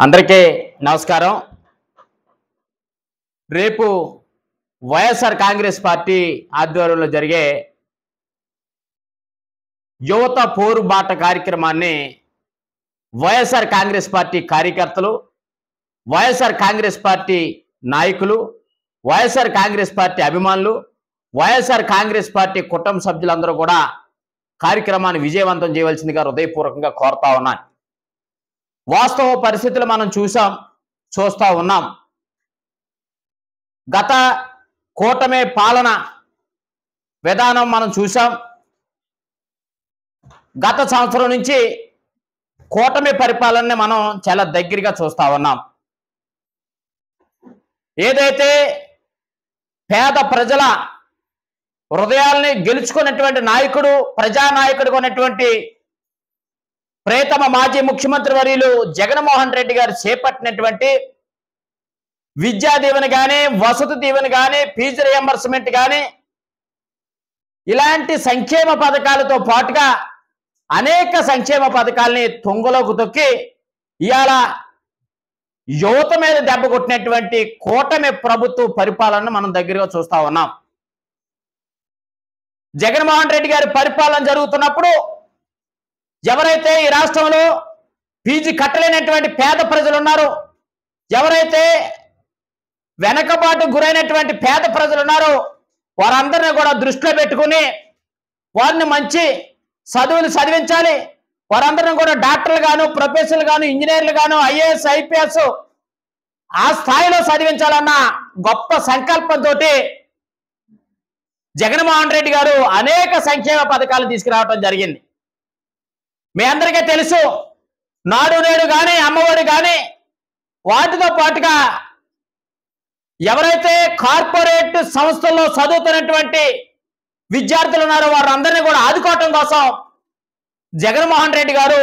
అందరికీ నమస్కారం। రేపు వైఎస్ఆర్ కాంగ్రెస్ పార్టీ ఆధ్వర్యంలో జరిగే యువత పోరుబాట కార్యక్రమాన్ని వైఎస్ఆర్ కాంగ్రెస్ పార్టీ కార్యకర్తలు, వైఎస్ఆర్ కాంగ్రెస్ పార్టీ నాయకులు, వైఎస్ఆర్ కాంగ్రెస్ పార్టీ అభిమానులు, వైఎస్ఆర్ కాంగ్రెస్ పార్టీ కుటుంబ సభ్యులందరూ కూడా కార్యక్రమాన్ని విజయవంతం చేయవలసిందిగా హృదయపూర్వకంగా కోరుతా ఉన్నాను। వాస్తవ పరిస్థితులు మనం చూస్తా ఉన్నాం। గత కూటమి పాలన విధానం మనం చూసాం। గత సంవత్సరం నుంచి కూటమి పరిపాలనని మనం చాలా దగ్గరగా చూస్తా ఉన్నాం। ఏదైతే పేద ప్రజల హృదయాల్ని గెలుచుకున్నటువంటి నాయకుడు, ప్రజానాయకుడు ఉన్నటువంటి ప్రియతమ మాజీ ముఖ్యమంత్రి వర్యులు జగన్మోహన్ రెడ్డి గారు చేపట్టినటువంటి విద్యా దీవెన కానీ, వసతి దీవెన కానీ, ఫీజు రియంబర్స్మెంట్ కానీ ఇలాంటి సంక్షేమ పథకాలతో పాటుగా అనేక సంక్షేమ పథకాలని తుంగలోకి తొక్కి ఇవాళ యువత మీద దెబ్బ కొట్టినటువంటి కూటమి ప్రభుత్వ పరిపాలనను మనం దగ్గరగా చూస్తా ఉన్నాం। జగన్మోహన్ రెడ్డి గారి పరిపాలన జరుగుతున్నప్పుడు ఎవరైతే ఈ రాష్ట్రంలో ఫీజు కట్టలేనటువంటి పేద ప్రజలు ఉన్నారో, ఎవరైతే వెనకబాటు గురైనటువంటి పేద ప్రజలు ఉన్నారో వారందరినీ కూడా దృష్టిలో పెట్టుకుని వారిని మంచి చదువులు చదివించాలి, వారందరినీ కూడా డాక్టర్లు గాను, ప్రొఫెసర్లు గాను, ఇంజనీర్లు గాను, ఐఏఎస్ ఐపీఎస్ ఆ స్థాయిలో చదివించాలన్న గొప్ప సంకల్పంతో జగన్మోహన్ రెడ్డి గారు అనేక సంక్షేమ పథకాలు తీసుకురావడం జరిగింది। మీ అందరికీ తెలుసు, నాడు నేడు కానీ, అమ్మఒడి కానీ వాటితో పాటుగా ఎవరైతే కార్పొరేట్ సంస్థల్లో చదువుతున్నటువంటి విద్యార్థులు ఉన్నారో వారందరినీ కూడా ఆదుకోవటం కోసం జగన్మోహన్ రెడ్డి గారు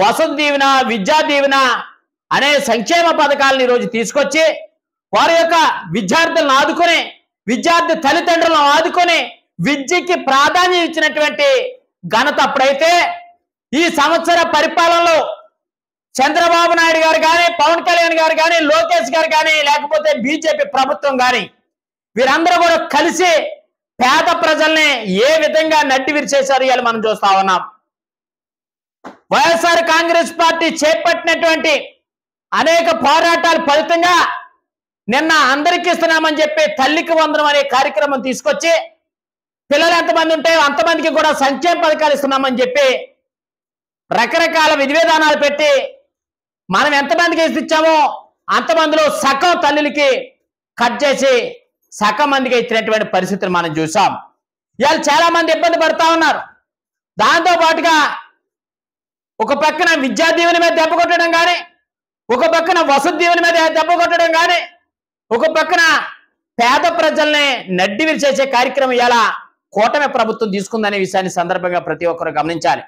వసతి దీవెన, విద్యా దీవెన అనే సంక్షేమ పథకాలను ఈరోజు తీసుకొచ్చి వారి యొక్క విద్యార్థులను ఆదుకొని, విద్యార్థి తల్లిదండ్రులను ఆదుకొని విద్యకి ప్రాధాన్యం ఇచ్చినటువంటి ఘనత అప్పుడైతే ఈ సంవత్సర పరిపాలనలో చంద్రబాబు నాయుడు గారు కానీ, పవన్ కళ్యాణ్ గారు కానీ, లోకేష్ గారు కానీ, లేకపోతే బీజేపీ ప్రభుత్వం కానీ వీరందరూ కూడా కలిసి పేద ప్రజల్ని ఏ విధంగా నడ్డి విరిచేశారు ఇవాళ మనం చూస్తా ఉన్నాం। వైఎస్ఆర్ కాంగ్రెస్ పార్టీ చేపట్టినటువంటి అనేక పోరాటాల ఫలితంగా నిన్న అందరికీ ఇస్తున్నామని చెప్పి తల్లికి వందనం అనే కార్యక్రమం తీసుకొచ్చి పిల్లలు ఎంతమంది ఉంటాయో అంతమందికి కూడా సంక్షేమ పథకాలు ఇస్తున్నామని చెప్పి రకరకాల విధి విధానాలు పెట్టి మనం ఎంతమందికి ఇచ్చామో అంతమందిలో సగం తల్లులకి కట్ చేసి సగం మందికి ఇచ్చినటువంటి పరిస్థితిని మనం చూసాం। ఇవాళ చాలా మంది ఇబ్బంది పడుతూ ఉన్నారు। దాంతో పాటుగా ఒక పక్కన విద్యా దీవెన మీద దెబ్బ కొట్టడం కానీ, ఒక పక్కన వసతి దీవెన మీద దెబ్బ కొట్టడం కానీ, ఒక పక్కన పేద ప్రజల్ని నడ్డి విరిచేసే కార్యక్రమం ఇలా కూటమి ప్రభుత్వం తీసుకుందనే విషయాన్ని సందర్భంగా ప్రతి ఒక్కరు గమనించాలి।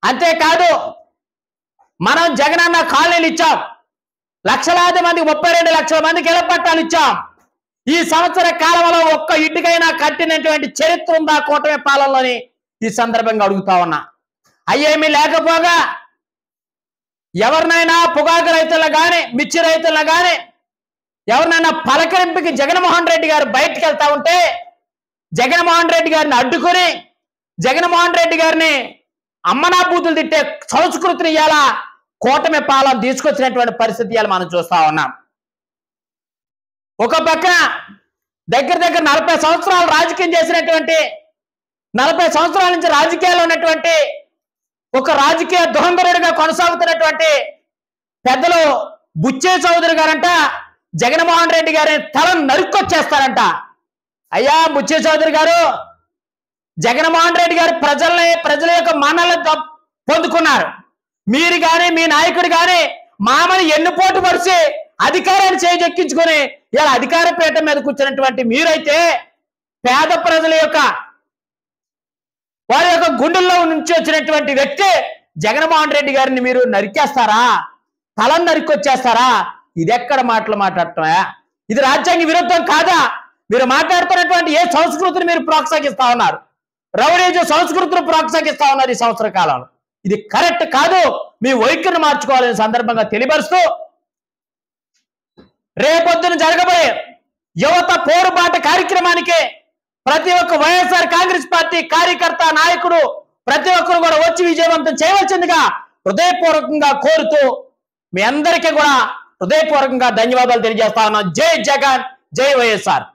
అంతేకాదు, మనం జగనన్న కాలనీలు ఇచ్చాం, లక్షలాది మందికి 32 లక్షల మందికి ఇళ్ల పట్టాలు ఇచ్చాం। ఈ సంవత్సర కాలంలో ఒక్క ఇటుకైనా కట్టినటువంటి చరిత్ర ఉందా కూటమి పాలనలోని ఈ సందర్భంగా అడుగుతా ఉన్నా। అయ్యేమీ లేకపోగా ఎవరినైనా పొగాకు రైతులను కానీ, మిర్చి రైతులను కానీ ఎవరినైనా పలకరింపుకి జగన్మోహన్ రెడ్డి గారు బయటకు వెళ్తా ఉంటే జగన్మోహన్ రెడ్డి గారిని అడ్డుకొని జగన్మోహన్ రెడ్డి గారిని అమ్మనా బూతులు తిట్టే సంస్కృతిని ఇవాళ కూటమి పాలన తీసుకొచ్చినటువంటి పరిస్థితి ఇవాళ మనం చూస్తా ఉన్నాం। ఒక పక్కన దగ్గర 40 సంవత్సరాలు రాజకీయం చేసినటువంటి, 40 సంవత్సరాల నుంచి రాజకీయాల్లో ఉన్నటువంటి ఒక రాజకీయ దురంధరుడిగా కొనసాగుతున్నటువంటి పెద్దలు బుచ్చే చౌదరి గారంట జగన్మోహన్ రెడ్డి గారి తల నరుక్కొచ్చేస్తారంట। అయ్యా బుచ్చే చౌదరి గారు, జగన్మోహన్ రెడ్డి గారు ప్రజల యొక్క మన్ననలు పొందుకున్నారు। మీరు కానీ, మీ నాయకుడు కానీ మామని ఎన్నుపోటు పరిచి అధికారాన్ని చేజెక్కించుకొని ఇలా అధికార పీఠం మీద కూర్చున్నటువంటి మీరైతే పేద ప్రజల యొక్క వారి యొక్క గుండెల్లో నుంచి వచ్చినటువంటి వ్యక్తి జగన్మోహన్ రెడ్డి గారిని మీరు నరికేస్తారా? తలను నరికొచ్చేస్తారా? ఇది ఎక్కడ మాటలు మాట్లాడటమా? ఇది రాజ్యాంగ విరుద్ధం కాదా? మీరు మాట్లాడుతున్నటువంటి ఏ సంస్కృతిని మీరు ప్రోత్సహిస్తా ఉన్నారు? రౌడీజం సంస్కృతిని ప్రోత్సహిస్తా ఉన్నారు ఈ సంవత్సర కాలంలో। ఇది కరెక్ట్ కాదు, మీ వైఖరిని మార్చుకోవాలని సందర్భంగా తెలియపరుస్తూ రేపొద్దున జరగబోయే యువత పోరుబాట కార్యక్రమానికి ప్రతి ఒక్క వైఎస్ఆర్ కాంగ్రెస్ పార్టీ కార్యకర్త నాయకుడు ప్రతి ఒక్కరు కూడా వచ్చి విజయవంతం చేయవలసిందిగా హృదయపూర్వకంగా కోరుతూ మీ అందరికీ కూడా హృదయపూర్వకంగా ధన్యవాదాలు తెలియజేస్తా ఉన్నాం. జై జగన్, జై వైఎస్ఆర్.